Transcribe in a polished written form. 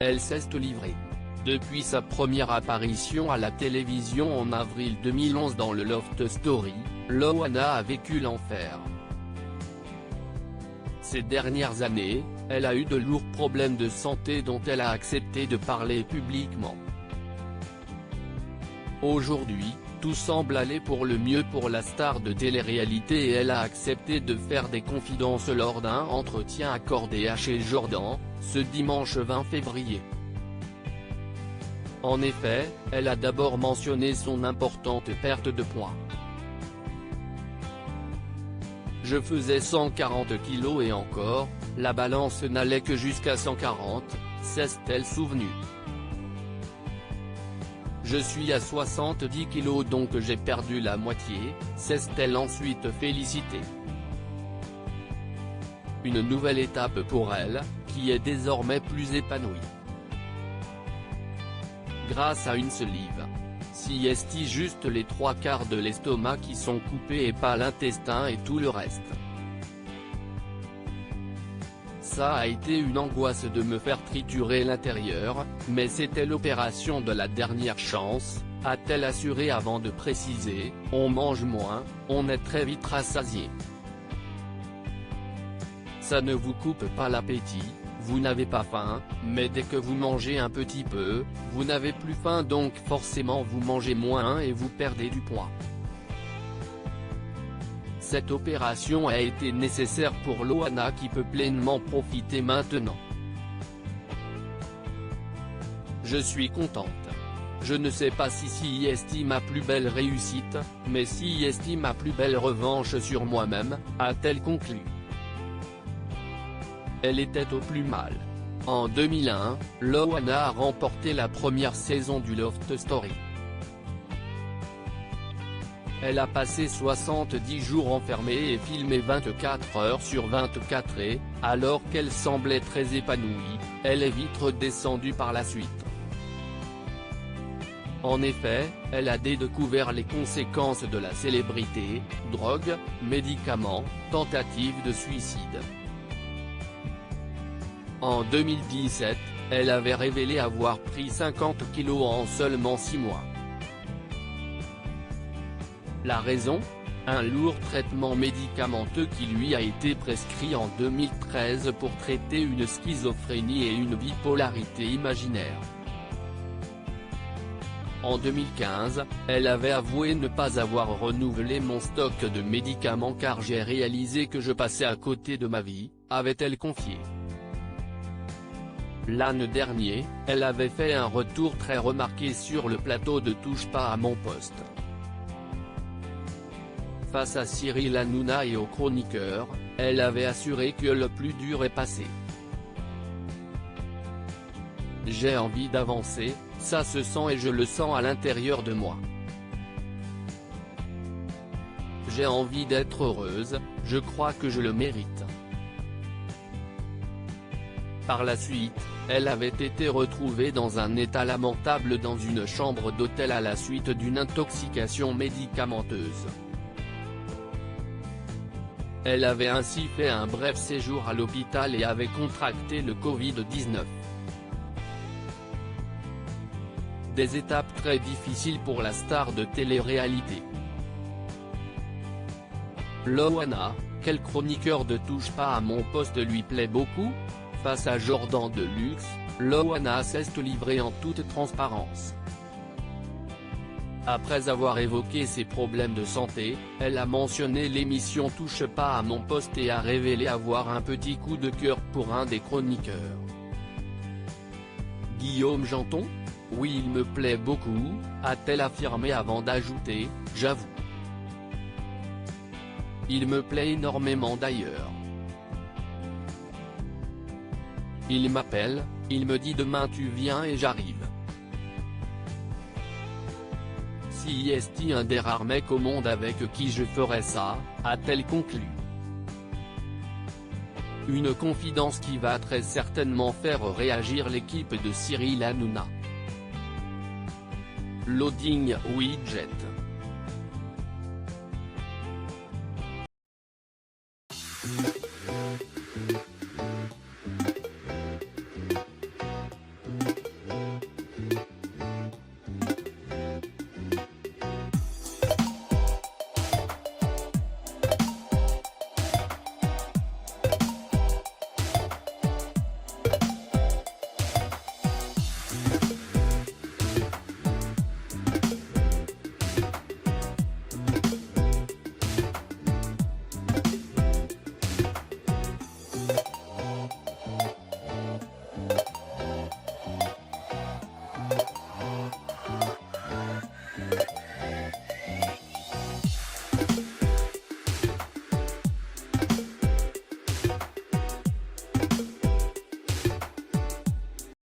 elle s'est livrée. Depuis sa première apparition à la télévision en avril 2011 dans le Loft Story, Loana a vécu l'enfer. Ces dernières années, elle a eu de lourds problèmes de santé dont elle a accepté de parler publiquement. Aujourd'hui, tout semble aller pour le mieux pour la star de télé-réalité et elle a accepté de faire des confidences lors d'un entretien accordé à chez Jordan, ce dimanche 20 février. En effet, elle a d'abord mentionné son importante perte de poids. Je faisais 140 kg et encore, la balance n'allait que jusqu'à 140, s'est-elle souvenue. Je suis à 70 kg donc j'ai perdu la moitié, s'est-elle ensuite félicitée. Une nouvelle étape pour elle, qui est désormais plus épanouie. Grâce à une sleeve. Si est juste les 3/4 de l'estomac qui sont coupés et pas l'intestin et tout le reste. Ça a été une angoisse de me faire triturer l'intérieur, mais c'était l'opération de la dernière chance, a-t-elle assuré avant de préciser, on mange moins, on est très vite rassasié. Ça ne vous coupe pas l'appétit, vous n'avez pas faim, mais dès que vous mangez un petit peu, vous n'avez plus faim donc forcément vous mangez moins et vous perdez du poids. Cette opération a été nécessaire pour Loana qui peut pleinement profiter maintenant. Je suis contente. Je ne sais pas si est ma plus belle réussite, mais si est ma plus belle revanche sur moi-même, a-t-elle conclu. Elle était au plus mal. En 2001, Loana a remporté la première saison du Loft Story. Elle a passé 70 jours enfermée et filmé 24 heures sur 24 et, alors qu'elle semblait très épanouie, elle est vite redescendue par la suite. En effet, elle a découvert les conséquences de la célébrité, drogue, médicaments, tentative de suicide. En 2017, elle avait révélé avoir pris 50 kg en seulement 6 mois. La raison ? Un lourd traitement médicamenteux qui lui a été prescrit en 2013 pour traiter une schizophrénie et une bipolarité imaginaire. En 2015, elle avait avoué ne pas avoir renouvelé mon stock de médicaments car j'ai réalisé que je passais à côté de ma vie, avait-elle confié. L'an dernier, elle avait fait un retour très remarqué sur le plateau de Touche pas à mon poste. Face à Cyril Hanouna et aux chroniqueurs, elle avait assuré que le plus dur est passé. J'ai envie d'avancer, ça se sent et je le sens à l'intérieur de moi. J'ai envie d'être heureuse, je crois que je le mérite. Par la suite, elle avait été retrouvée dans un état lamentable dans une chambre d'hôtel à la suite d'une intoxication médicamenteuse. Elle avait ainsi fait un bref séjour à l'hôpital et avait contracté le Covid-19. Des étapes très difficiles pour la star de télé-réalité. Loana, quel chroniqueur de Touche pas à mon poste lui plaît beaucoup ? Face à Jordan de Luxe, Loana s'est livrée en toute transparence. Après avoir évoqué ses problèmes de santé, elle a mentionné l'émission Touche pas à mon poste et a révélé avoir un petit coup de cœur pour un des chroniqueurs. Guillaume Janton ? Oui, il me plaît beaucoup, a-t-elle affirmé avant d'ajouter, j'avoue. Il me plaît énormément d'ailleurs. Il m'appelle, il me dit demain tu viens et j'arrive. Si est un des rares mecs au monde avec qui je ferais ça, a-t-elle conclu. Une confidence qui va très certainement faire réagir l'équipe de Cyril Hanouna. Loading widget.